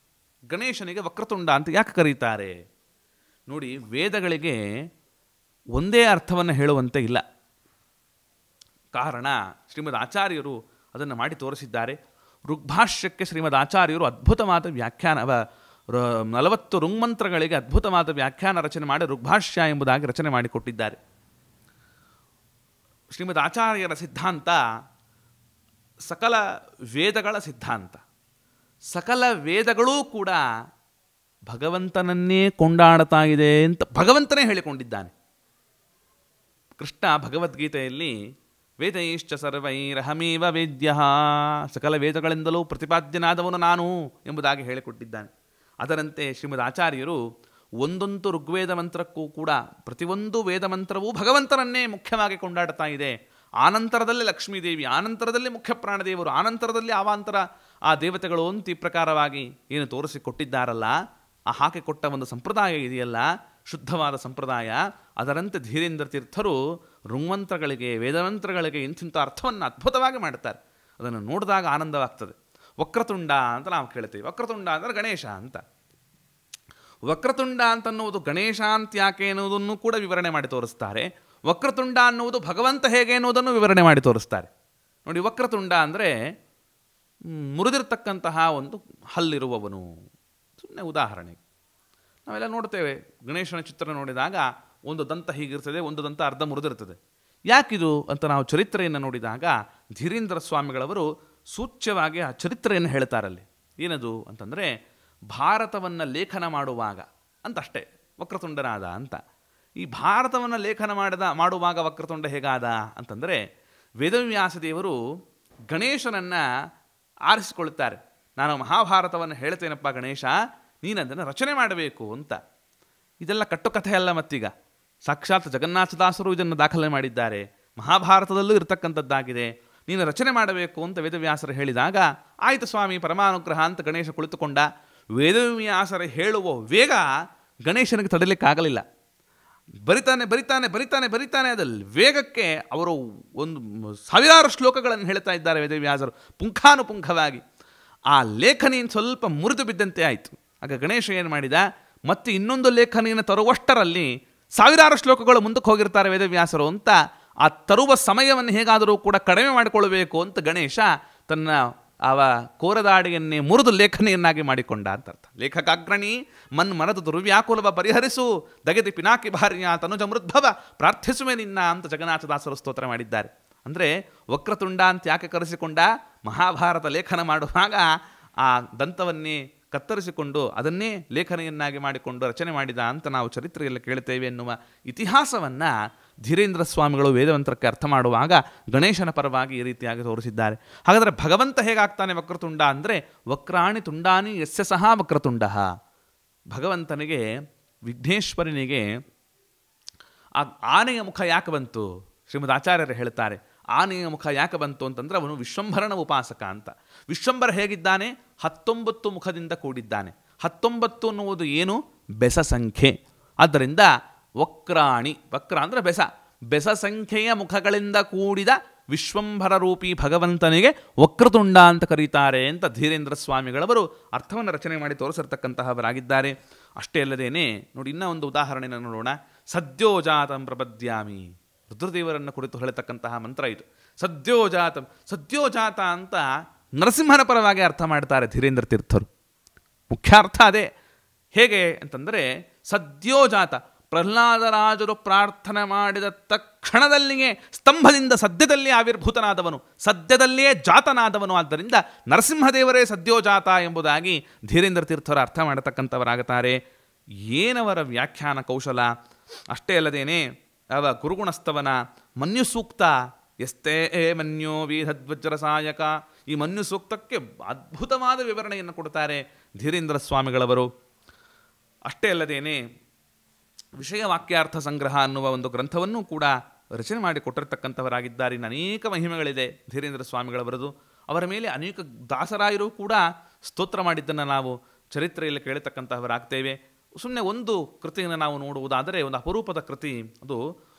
ಗಣೇಶನಿಗೆ ವಕ್ರತುಂಡ ಅಂತ ಯಾಕೆ ಕರೀತಾರೆ ನೋಡಿ? ವೇದಗಳಿಗೆ ಒಂದೇ ಅರ್ಥವನ್ನು ಹೇಳುವಂತೆ ಇಲ್ಲ. ಕಾರಣ ಶ್ರೀಮದ್ ಆಚಾರ್ಯರು ಅದನ್ನು ಮಾಡಿ ತೋರಿಸಿದ್ದಾರೆ. ಋಗ್ಭಾಷ್ಯಕ್ಕೆ ಶ್ರೀಮದ್ ಆಚಾರ್ಯರು ಅದ್ಭುತವಾದ ವ್ಯಾಖ್ಯಾನ, 40 ಋಗ್ಮಂತ್ರಗಳಿಗೆ ಅದ್ಭುತವಾದ ವ್ಯಾಖ್ಯಾನ ರಚನೆ ಮಾಡಿ ಋಗ್ಭಾಷ್ಯ ಎಂಬುದಾಗಿ ರಚನೆ ಮಾಡಿಕೊಟ್ಟಿದ್ದಾರೆ. ಶ್ರೀಮದ್ ಆಚಾರ್ಯರ ಸಿದ್ಧಾಂತ ಸಕಲ ವೇದಗಳ ಸಿದ್ಧಾಂತ. ಸಕಲ ವೇದಗಳೂ ಕೂಡ ಭಗವಂತನನ್ನೇ ಕೊಂಡಾಡ್ತಾ ಇದೆ ಅಂತ ಭಗವಂತನೇ ಹೇಳಿಕೊಂಡಿದ್ದಾನೆ. ಕೃಷ್ಣ ಭಗವದ್ಗೀತೆಯಲ್ಲಿ ವೇದೈಶ್ಚ ಸರ್ವೈರಹಮೇವ ವೇದ್ಯ, ಸಕಲ ವೇದಗಳಿಂದಲೂ ಪ್ರತಿಪಾದ್ಯನಾದವನು ನಾನು ಎಂಬುದಾಗಿ ಹೇಳಿಕೊಟ್ಟಿದ್ದಾನೆ. ಅದರಂತೆ ಶ್ರೀಮದ್ ಆಚಾರ್ಯರು ಒಂದೊಂದು ಋಗ್ವೇದ ಮಂತ್ರಕ್ಕೂ ಕೂಡ ಪ್ರತಿಯೊಂದು ವೇದ ಮಂತ್ರವೂ ಭಗವಂತನನ್ನೇ ಮುಖ್ಯವಾಗಿ ಕೊಂಡಾಡ್ತಾ ಇದೆ. ಆನಂತರದಲ್ಲಿ ಲಕ್ಷ್ಮೀದೇವಿ, ಆನಂತರದಲ್ಲಿ ಮುಖ್ಯ ಪ್ರಾಣದೇವರು, ಆನಂತರದಲ್ಲಿ ಅವಾಂತರ ಆ ದೇವತೆಗಳು ಅಂತ ಈ ಪ್ರಕಾರವಾಗಿ ಏನು ತೋರಿಸಿಕೊಟ್ಟಿದ್ದಾರಲ್ಲ, ಆ ಹಾಕಿಕೊಟ್ಟ ಒಂದು ಸಂಪ್ರದಾಯ ಇದೆಯಲ್ಲ, ಶುದ್ಧವಾದ ಸಂಪ್ರದಾಯ. ಅದರಂತೆ ಧೀರೇಂದ್ರ ತೀರ್ಥರು ಋಗ್ಮಂತ್ರಗಳಿಗೆ, ವೇದಮಂತ್ರಗಳಿಗೆ ಇಂಥ ಅರ್ಥವನ್ನು ಅದ್ಭುತವಾಗಿ ಮಾಡ್ತಾರೆ. ಅದನ್ನು ನೋಡಿದಾಗ ಆನಂದವಾಗ್ತದೆ. ವಕ್ರತುಂಡ ಅಂತ ನಾವು ಕೇಳ್ತೀವಿ. ವಕ್ರತುಂಡ ಅಂದರೆ ಗಣೇಶ ಅಂತ. ವಕ್ರತುಂಡ ಅಂತನ್ನುವುದು ಗಣೇಶ ಅಂತ ಯಾಕೆ ಎನ್ನುವುದನ್ನು ಕೂಡ ವಿವರಣೆ ಮಾಡಿ ತೋರಿಸ್ತಾರೆ. ವಕ್ರತುಂಡ ಅನ್ನುವುದು ಭಗವಂತ ಹೇಗೆ ಎನ್ನುವುದನ್ನು ವಿವರಣೆ ಮಾಡಿ ತೋರಿಸ್ತಾರೆ. ನೋಡಿ, ವಕ್ರತುಂಡ ಅಂದರೆ ಮುರಿದಿರ್ತಕ್ಕಂತಹ ಒಂದು ಹಲ್ಲಿರುವವನು. ಸುಮ್ಮನೆ ಉದಾಹರಣೆ ನಾವೆಲ್ಲ ನೋಡ್ತೇವೆ. ಗಣೇಶನ ಚಿತ್ರ ನೋಡಿದಾಗ ಒಂದು ದಂತ ಹೀಗಿರ್ತದೆ, ಒಂದು ದಂತ ಅರ್ಧ ಮುರಿದಿರ್ತದೆ. ಯಾಕಿದು ಅಂತ ನಾವು ಚರಿತ್ರೆಯನ್ನು ನೋಡಿದಾಗ ಧೀರೇಂದ್ರ ಸ್ವಾಮಿಗಳವರು ಸೂಚ್ಯವಾಗಿ ಆ ಚರಿತ್ರೆಯನ್ನು ಹೇಳ್ತಾರಲ್ಲಿ. ಏನದು ಅಂತಂದರೆ, ಭಾರತವನ್ನು ಲೇಖನ ಮಾಡುವಾಗ ಅಂತಷ್ಟೇ ವಕ್ರತುಂಡನಾದ ಅಂತ. ಈ ಭಾರತವನ್ನು ಲೇಖನ ಮಾಡುವಾಗ ವಕ್ರತುಂಡ ಹೇಗಾದ ಅಂತಂದರೆ, ವೇದವ್ಯಾಸ ದೇವರು ಗಣೇಶನನ್ನು ಆರಿಸಿಕೊಳ್ಳುತ್ತಾರೆ. ನಾನು ಮಹಾಭಾರತವನ್ನು ಹೇಳ್ತೇನಪ್ಪ ಗಣೇಶ, ನೀನದನ್ನು ರಚನೆ ಮಾಡಬೇಕು ಅಂತ. ಇದೆಲ್ಲ ಕಟ್ಟುಕಥೆ ಅಲ್ಲ. ಮತ್ತೀಗ ಸಾಕ್ಷಾತ್ ಜಗನ್ನಾಥದಾಸರು ಇದನ್ನು ದಾಖಲೆ ಮಾಡಿದ್ದಾರೆ, ಮಹಾಭಾರತದಲ್ಲೂ ಇರತಕ್ಕಂಥದ್ದಾಗಿದೆ. ನೀನು ರಚನೆ ಮಾಡಬೇಕು ಅಂತ ವೇದವ್ಯಾಸರು ಹೇಳಿದಾಗ, ಆಯಿತು ಸ್ವಾಮಿ ಪರಮಾನುಗ್ರಹ ಅಂತ ಗಣೇಶ ಕುಳಿತುಕೊಂಡ. ವೇದವ್ಯಾಸರು ಹೇಳುವ ವೇಗ ಗಣೇಶನಿಗೆ ತಡಲಿಕ್ಕಾಗಲಿಲ್ಲ. ಬರಿತಾನೆ ಬರಿತಾನೆ ಬರಿತಾನೆ ಬರಿತಾನೆ. ಅದಲ್ಲಿ ವೇಗಕ್ಕೆ ಅವರು ಒಂದು ಸಾವಿರಾರು ಶ್ಲೋಕಗಳನ್ನು ಹೇಳ್ತಾ ಇದ್ದಾರೆ ವೇದವ್ಯಾಸರು, ಪುಂಖಾನುಪುಂಖವಾಗಿ. ಆ ಲೇಖನಿಯನ್ನು ಸ್ವಲ್ಪ ಮುರಿದು ಬಿದ್ದಂತೆ ಆಯಿತು. ಆಗ ಗಣೇಶ ಏನು ಮಾಡಿದ, ಮತ್ತೆ ಇನ್ನೊಂದು ಲೇಖನಿಯನ್ನು ತರುವಷ್ಟರಲ್ಲಿ ಸಾವಿರಾರು ಶ್ಲೋಕಗಳು ಮುಂದಕ್ಕೆ ಹೋಗಿರ್ತಾರೆ ವೇದವ್ಯಾಸರು ಅಂತ. ಆ ತರುವ ಸಮಯವನ್ನು ಹೇಗಾದರೂ ಕೂಡ ಕಡಿಮೆ ಮಾಡಿಕೊಳ್ಳಬೇಕು ಅಂತ ಗಣೇಶ ತನ್ನ ಕೋರದಾಡಿಯನ್ನೇ ಮುರಿದು ಲೇಖನಿಯನ್ನಾಗಿ ಮಾಡಿಕೊಂಡ ಅಂತ ಅರ್ಥ. ಲೇಖಕಾಗ್ರಣಿ ಮನದು ದುರ್ವ್ಯಾಕುಲವ ಪರಿಹರಿಸು, ದಗೆದಿ ಪಿನಾಕಿ ಭಾರ್ಯ ತನುಜ ಮೃದ್ಭವ ಪ್ರಾರ್ಥಿಸುವೆ ನಿನ್ನ ಅಂತ ಜಗನ್ನಾಥದಾಸರು ಸ್ತೋತ್ರ ಮಾಡಿದ್ದಾರೆ. ಅಂದರೆ ವಕ್ರತುಂಡ ಅಂತ ಯಾಕೆ ಕರೆಸಿಕೊಂಡ, ಮಹಾಭಾರತ ಲೇಖನ ಮಾಡುವಾಗ ಆ ದಂತವನ್ನೇ ಕತ್ತರಿಸಿಕೊಂಡು ಅದನ್ನೇ ಲೇಖನೆಯನ್ನಾಗಿ ಮಾಡಿಕೊಂಡು ರಚನೆ ಮಾಡಿದ ಅಂತ ನಾವು ಚರಿತ್ರೆಯಲ್ಲಿ ಕೇಳುತ್ತೇವೆ ಎನ್ನುವ ಇತಿಹಾಸವನ್ನು ಧೀರೇಂದ್ರ ಸ್ವಾಮಿಗಳು ವೇದಮಂತ್ರಕ್ಕೆ ಅರ್ಥ ಮಾಡುವಾಗ ಗಣೇಶನ ಪರವಾಗಿ ಈ ರೀತಿಯಾಗಿ ತೋರಿಸಿದ್ದಾರೆ. ಹಾಗಾದರೆ ಭಗವಂತ ಹೇಗಾಗ್ತಾನೆ ವಕ್ರತುಂಡ ಅಂದರೆ, ವಕ್ರಾಣಿ ತುಂಡಾನಿ ಯಸ್ಯ ಸಹ ವಕ್ರತುಂಡ. ಭಗವಂತನಿಗೆ, ವಿಘ್ನೇಶ್ವರನಿಗೆ ಆ ಆನೆಯ ಮುಖ ಯಾಕೆ ಬಂತು? ಶ್ರೀಮದ್ ಆಚಾರ್ಯರು ಹೇಳ್ತಾರೆ, ಆನೆಯ ಮುಖ ಯಾಕೆ ಬಂತು ಅಂತಂದರೆ ಅವನು ವಿಶ್ವಂಭರನ ಉಪಾಸಕ ಅಂತ. ವಿಶ್ವಂಭರ ಹೇಗಿದ್ದಾನೆ? 19 ಮುಖದಿಂದ ಕೂಡಿದ್ದಾನೆ. 19 ಅನ್ನುವುದು ಏನು? ಬೆಸ ಸಂಖ್ಯೆ. ಆದ್ದರಿಂದ ವಕ್ರಾಣಿ, ವಕ್ರ ಅಂದರೆ ಬೆಸ ಸಂಖ್ಯೆಯ ಮುಖಗಳಿಂದ ಕೂಡಿದ ವಿಶ್ವಂಭರ ರೂಪಿ ಭಗವಂತನಿಗೆ ವಕ್ರತುಂಡ ಅಂತ ಕರೀತಾರೆ ಅಂತ ಧೀರೇಂದ್ರ ಸ್ವಾಮಿಗಳವರು ಅರ್ಥವನ್ನು ರಚನೆ ಮಾಡಿ ತೋರಿಸಿರ್ತಕ್ಕಂತಹವರಾಗಿದ್ದಾರೆ. ಅಷ್ಟೇ ಅಲ್ಲದೇನೆ ನೋಡಿ, ಇನ್ನೂ ಒಂದು ಉದಾಹರಣೆಯನ್ನು ನೋಡೋಣ. ಸದ್ಯೋಜಾತಂ ಪ್ರಪದ್ಯಾಮಿ, ರುದ್ರದೇವರನ್ನು ಕುರಿತು ಹೇಳತಕ್ಕಂತಹ ಮಂತ್ರ ಇದು. ಸದ್ಯೋಜಾತಂ, ಸದ್ಯೋಜಾತ ಅಂತ ನರಸಿಂಹನ ಪರವಾಗಿ ಅರ್ಥ ಮಾಡ್ತಾರೆ ಧೀರೇಂದ್ರ ತೀರ್ಥರು. ಮುಖ್ಯಾರ್ಥ ಅದೇ. ಹೇಗೆ ಅಂತಂದರೆ, ಸದ್ಯೋಜಾತ, ಪ್ರಹ್ಲಾದರಾಜರು ಪ್ರಾರ್ಥನೆ ಮಾಡಿದ ತಕ್ಷಣದಲ್ಲಿಯೇ ಸ್ತಂಭದಿಂದ ಸದ್ಯದಲ್ಲಿ ಆವಿರ್ಭೂತನಾದವನು, ಸದ್ಯದಲ್ಲಿಯೇ ಜಾತನಾದವನು. ಆದ್ದರಿಂದ ನರಸಿಂಹದೇವರೇ ಸದ್ಯೋಜಾತ ಎಂಬುದಾಗಿ ಧೀರೇಂದ್ರ ತೀರ್ಥರು ಅರ್ಥ ಮಾಡತಕ್ಕಂಥವರಾಗುತ್ತಾರೆ. ಏನವರ ವ್ಯಾಖ್ಯಾನ ಕೌಶಲ! ಅಷ್ಟೇ ಅಲ್ಲದೇನೆ ಗುರುಗುಣಸ್ತವನ, ಮನ್ಯು ಸೂಕ್ತ, ಎಸ್ತೇ ಮನ್ಯೋ ವೀಧಧ್ವಜ್ರಸಾಯಕ, ಈ ಮನ್ಯು ಸೂಕ್ತಕ್ಕೆ ಅದ್ಭುತವಾದ ವಿವರಣೆಯನ್ನು ಕೊಡ್ತಾರೆ ಧೀರೇಂದ್ರ ಸ್ವಾಮಿಗಳವರು. ಅಷ್ಟೇ ಅಲ್ಲದೇನೆ ವಿಷಯ ವಾಕ್ಯಾರ್ಥ ಸಂಗ್ರಹ ಅನ್ನುವ ಒಂದು ಗ್ರಂಥವನ್ನು ಕೂಡ ರಚನೆ ಮಾಡಿ ಕೊಟ್ಟಿರ್ತಕ್ಕಂಥವರಾಗಿದ್ದಾರೆ. ಇನ್ನು ಅನೇಕ ಮಹಿಮೆಗಳಿದೆ ಧೀರೇಂದ್ರ ಸ್ವಾಮಿಗಳವರದು. ಅವರ ಮೇಲೆ ಅನೇಕ ದಾಸರಾಯರು ಕೂಡ ಸ್ತೋತ್ರ ಮಾಡಿದ್ದನ್ನು ನಾವು ಚರಿತ್ರೆಯಲ್ಲಿ ಕೇಳತಕ್ಕಂತಹವರಾಗ್ತೇವೆ. ಸುಮ್ಮನೆ ಒಂದು ಕೃತಿಯನ್ನು ನಾವು ನೋಡುವುದಾದರೆ, ಒಂದು ಅಪರೂಪದ ಕೃತಿ, ಅದು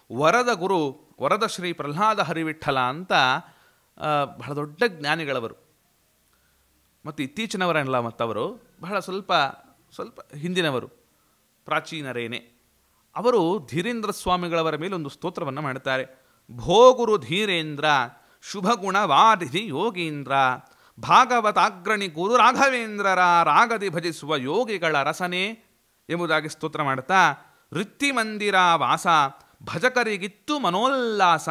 ವರದ ಗುರು ವರದ ಶ್ರೀ ಪ್ರಹ್ಲಾದ ಹರಿವಿಠಲ ಅಂತ ಬಹಳ ದೊಡ್ಡ ಜ್ಞಾನಿಗಳವರು. ಮತ್ತು ಇತ್ತೀಚಿನವರಲ್ಲ, ಮತ್ತವರು ಬಹಳ ಸ್ವಲ್ಪ ಹಿಂದಿನವರು, ಪ್ರಾಚೀನರೇನೆ. ಅವರು ಧೀರೇಂದ್ರ ಸ್ವಾಮಿಗಳವರ ಮೇಲೆ ಒಂದು ಸ್ತೋತ್ರವನ್ನು ಮಾಡುತ್ತಾರೆ. ಭೋಗುರು ಧೀರೇಂದ್ರ ಶುಭಗುಣವಾದಿಧಿ ಯೋಗೀಂದ್ರ, ಭಾಗವತಾಗ್ರಣಿ ಗುರು ರಾಘವೇಂದ್ರರ ರಾಗದಿ ಭಜಿಸುವ ಯೋಗಿಗಳ ರಸನೆ ಎಂಬುದಾಗಿ ಸ್ತೋತ್ರ ಮಾಡುತ್ತಾ, ವೃತ್ತಿಮಂದಿರ ವಾಸ ಭಜಕರಿಗಿತ್ತು ಮನೋಲ್ಲಾಸ,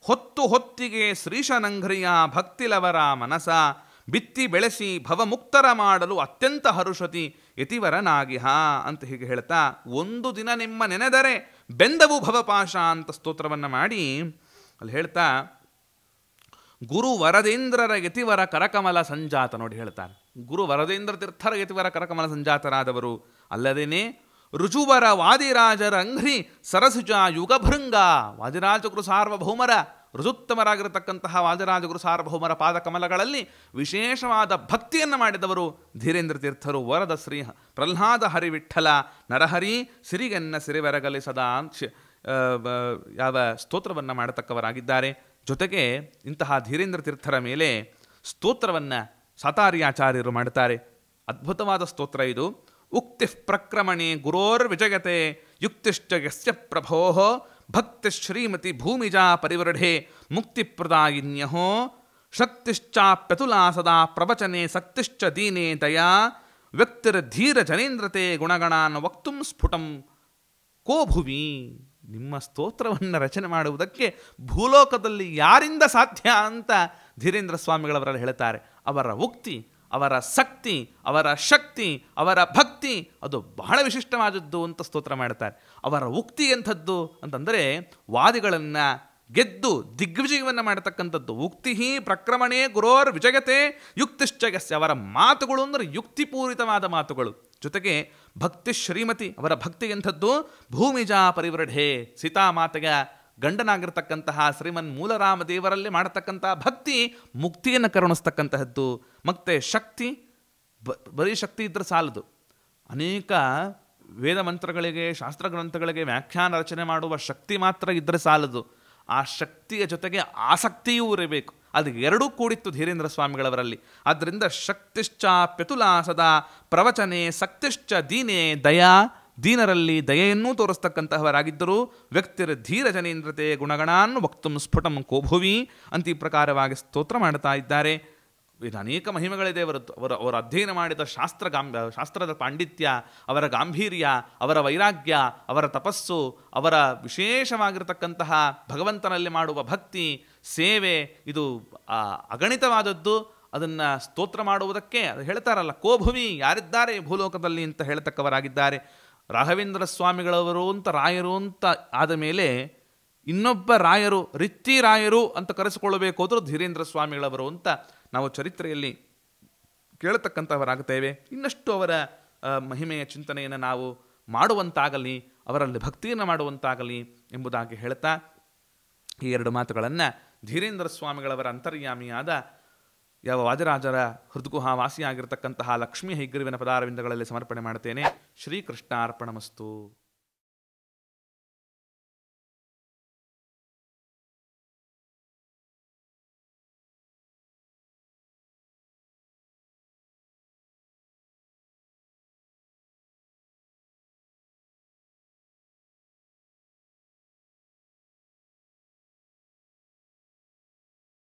ಹೊತ್ತು ಹೊತ್ತಿಗೆ ಶ್ರೀಶನಂಘ್ರಿಯ ಭಕ್ತಿಲವರ ಮನಸ, ಬಿತ್ತಿ ಬೆಳೆಸಿ ಭವಮುಕ್ತರ ಮಾಡಲು ಅತ್ಯಂತ ಹರುಷತಿ ಯತಿವರನಾಗಿಹ ಅಂತ ಹೀಗೆ ಹೇಳ್ತಾ, ಒಂದು ದಿನ ನಿಮ್ಮ ನೆನೆದರೆ ಬೆಂದವು ಭವಪಾಶ ಅಂತ ಸ್ತೋತ್ರವನ್ನು ಮಾಡಿ ಅಲ್ಲಿ ಹೇಳ್ತಾ, ಗುರು ವರದೇಂದ್ರರ ಯತಿವರ ಕರಕಮಲ ಸಂಜಾತ. ನೋಡಿ ಹೇಳ್ತಾರೆ, ಗುರು ವರದೇಂದ್ರ ತೀರ್ಥರ ಯತಿವರ ಕರಕಮಲ ಸಂಜಾತರಾದವರು. ಅಲ್ಲದೇನೆ ರುಜುವರ ವಾದಿರಾಜರ ಅಂಘ್ರಿ ಸರಸುಜ ಯುಗಭೃಂಗ, ವಾದಿರಾಜಗುರು ಸಾರ್ವಭೌಮರ, ಋಜುತ್ತಮರಾಗಿರತಕ್ಕಂತಹ ವಾದಿರಾಜಗುರು ಸಾರ್ವಭೌಮರ ಪಾದಕಮಲಗಳಲ್ಲಿ ವಿಶೇಷವಾದ ಭಕ್ತಿಯನ್ನು ಮಾಡಿದವರು ಧೀರೇಂದ್ರ ತೀರ್ಥರು. ವರದ ಶ್ರೀ ಪ್ರಹ್ಲಾದ ಹರಿವಿಠಲ ನರಹರಿ ಸಿರಿಗೆನ್ನ ಸಿರಿವೆರಗಲಿ ಸದಾ ಯಾವ ಸ್ತೋತ್ರವನ್ನು ಮಾಡತಕ್ಕವರಾಗಿದ್ದಾರೆ. ಜೊತೆಗೆ ಇಂತಹ ಧೀರೇಂದ್ರ ತೀರ್ಥರ ಮೇಲೆ ಸ್ತೋತ್ರವನ್ನು ಸಾತಾರ್ಯಾಚಾರ್ಯರು ಮಾಡುತ್ತಾರೆ. ಅದ್ಭುತವಾದ ಸ್ತೋತ್ರ ಇದು. ಉಕ್ತಿ ಪ್ರಕ್ರಮಣೆ ಗುರೋರ್ ವಿಜಯತೆ ಯುಕ್ತಿಶ್ಚ ಯಸ್ಯ ಪ್ರಭೋ ಭಕ್ತಿ ಶ್ರೀಮತಿ ಭೂಮಿಜಾ ಪರಿವೃಢೆ ಮುಕ್ತಿಪ್ರದಾಯಿನ್ಯಹೋ ಶಕ್ತಿಶ್ಚಾಪ್ಯತುಲಾ ಸದಾ ಪ್ರವಚನೆ ಸಕ್ತಿಶ್ಚ ದೀನೆ ದಯಾ ವ್ಯಕ್ತಿರ್ಧೀರ ಜನೇಂದ್ರತೆ ಗುಣಗಣಾನ್ ವಕ್ತುಂ ಸ್ಫುಟಂ ಕೋ ಭುವಿ. ನಿಮ್ಮ ಸ್ತೋತ್ರವನ್ನು ರಚನೆ ಮಾಡುವುದಕ್ಕೆ ಭೂಲೋಕದಲ್ಲಿ ಯಾರಿಂದ ಸಾಧ್ಯ ಅಂತ ಧೀರೇಂದ್ರ ಸ್ವಾಮಿಗಳವರಲ್ಲಿ ಹೇಳ್ತಾರೆ. ಅವರ ಉಕ್ತಿ, ಅವರ ಶಕ್ತಿ, ಅವರ ಶಕ್ತಿ, ಅವರ ಭಕ್ತಿ ಅದು ಬಹಳ ವಿಶಿಷ್ಟವಾದದ್ದು ಅಂತ ಸ್ತೋತ್ರ ಮಾಡ್ತಾರೆ. ಅವರ ಉಕ್ತಿ ಎಂಥದ್ದು ಅಂತಂದರೆ ವಾದಿಗಳನ್ನು ಗೆದ್ದು ದಿಗ್ವಿಜಯವನ್ನು ಮಾಡತಕ್ಕಂಥದ್ದು. ಉಕ್ತಿ ಪ್ರಕ್ರಮಣೆ ಗುರೋರ್ ವಿಜಯತೆ ಯುಕ್ತಿಶ್ಚಯಸ್ಯ. ಅವರ ಮಾತುಗಳು ಅಂದರೆ ಯುಕ್ತಿಪೂರಿತವಾದ ಮಾತುಗಳು. ಜೊತೆಗೆ ಭಕ್ತಿ ಶ್ರೀಮತಿ, ಅವರ ಭಕ್ತಿ ಎಂಥದ್ದು ಭೂಮಿಜಾ ಪರಿವೃಢೆ. ಸೀತಾಮಾತೆಯ ಗಂಡನಾಗಿರ್ತಕ್ಕಂತಹ ಶ್ರೀಮನ್ ಮೂಲರಾಮ ದೇವರಲ್ಲಿ ಮಾಡತಕ್ಕಂತಹ ಭಕ್ತಿ ಮುಕ್ತಿಯನ್ನು ಕರುಣಿಸ್ತಕ್ಕಂತಹದ್ದು. ಮತ್ತು ಶಕ್ತಿ, ಬರೀ ಶಕ್ತಿ ಇದ್ದರೆ ಸಾಲದು. ಅನೇಕ ವೇದ ಮಂತ್ರಗಳಿಗೆ, ಶಾಸ್ತ್ರಗ್ರಂಥಗಳಿಗೆ ವ್ಯಾಖ್ಯಾನ ರಚನೆ ಮಾಡುವ ಶಕ್ತಿ ಮಾತ್ರ ಇದ್ದರೆ ಸಾಲದು. ಆ ಶಕ್ತಿಯ ಜೊತೆಗೆ ಆಸಕ್ತಿಯೂ ಇರಬೇಕು. ಅದು ಎರಡೂ ಕೂಡಿತ್ತು ಧೀರೇಂದ್ರ ಸ್ವಾಮಿಗಳವರಲ್ಲಿ. ಆದ್ದರಿಂದ ಶಕ್ತಿಶ್ಚ ಪೆತುಲಾ ಸದಾ ಪ್ರವಚನೆ ಶಕ್ತಿಶ್ಚ ದೀನೇ ದಯಾ. ದೀನರಲ್ಲಿ ದಯೆಯನ್ನೂ ತೋರಿಸ್ತಕ್ಕಂತಹವರಾಗಿದ್ದರು. ವ್ಯಕ್ತಿರ ಧೀರ ಜನೇಂದ್ರತೆ ಗುಣಗಣಾನ್ ವಕ್ತುಂ ಸ್ಫುಟಂ ಕೋಭುವಿ ಅಂತ ಈ ಪ್ರಕಾರವಾಗಿ ಸ್ತೋತ್ರ ಮಾಡ್ತಾ ಇದ್ದಾರೆ. ಇದು ಅನೇಕ ಮಹಿಮೆಗಳಿದೆ ಅವರದ್ದು. ಅವರು ಅಧ್ಯಯನ ಮಾಡಿದ ಶಾಸ್ತ್ರದ ಪಾಂಡಿತ್ಯ, ಅವರ ಗಾಂಭೀರ್ಯ, ಅವರ ವೈರಾಗ್ಯ, ಅವರ ತಪಸ್ಸು, ಅವರ ವಿಶೇಷವಾಗಿರತಕ್ಕಂತಹ ಭಗವಂತನಲ್ಲಿ ಮಾಡುವ ಭಕ್ತಿ, ಸೇವೆ, ಇದು ಅಗಣಿತವಾದದ್ದು. ಅದನ್ನು ಸ್ತೋತ್ರ ಮಾಡುವುದಕ್ಕೆ ಅದು ಹೇಳ್ತಾರಲ್ಲ, ಕೋಭುವಿ, ಯಾರಿದ್ದಾರೆ ಭೂಲೋಕದಲ್ಲಿ ಅಂತ ಹೇಳ್ತಕ್ಕವರಾಗಿದ್ದಾರೆ. ರಾಘವೇಂದ್ರ ಸ್ವಾಮಿಗಳವರು ಅಂತ ರಾಯರು ಅಂತ ಆದ ಮೇಲೆ ಇನ್ನೊಬ್ಬ ರಾಯರು, ರಿತ್ತಿ ರಾಯರು ಅಂತ ಕರೆಸಿಕೊಳ್ಳಬೇಕು ಹೋದರೂ ಧೀರೇಂದ್ರ ಸ್ವಾಮಿಗಳವರು ಅಂತ ನಾವು ಚರಿತ್ರೆಯಲ್ಲಿ ಕೇಳತಕ್ಕಂಥವರಾಗುತ್ತೇವೆ. ಇನ್ನಷ್ಟು ಅವರ ಮಹಿಮೆಯ ಚಿಂತನೆಯನ್ನು ನಾವು ಮಾಡುವಂತಾಗಲಿ, ಅವರಲ್ಲಿ ಭಕ್ತಿಯನ್ನು ಮಾಡುವಂತಾಗಲಿ ಎಂಬುದಾಗಿ ಹೇಳ್ತಾ ಈ ಎರಡು ಮಾತುಗಳನ್ನು ಧೀರೇಂದ್ರ ಸ್ವಾಮಿಗಳವರ ಅಂತರ್ಯಾಮಿಯಾದ ಯಾವ ವಾದಿರಾಜರ ಹೃದ್ಗುಹಾ ವಾಸಿಯಾಗಿರ್ತಕ್ಕಂತಹ ಲಕ್ಷ್ಮೀ ಹೈಗ್ರೀವನ ಪದಾರವಿಂದಗಳಲ್ಲಿ ಸಮರ್ಪಣೆ ಮಾಡುತ್ತೇನೆ. ಶ್ರೀಕೃಷ್ಣಾರ್ಪಣಮಸ್ತು.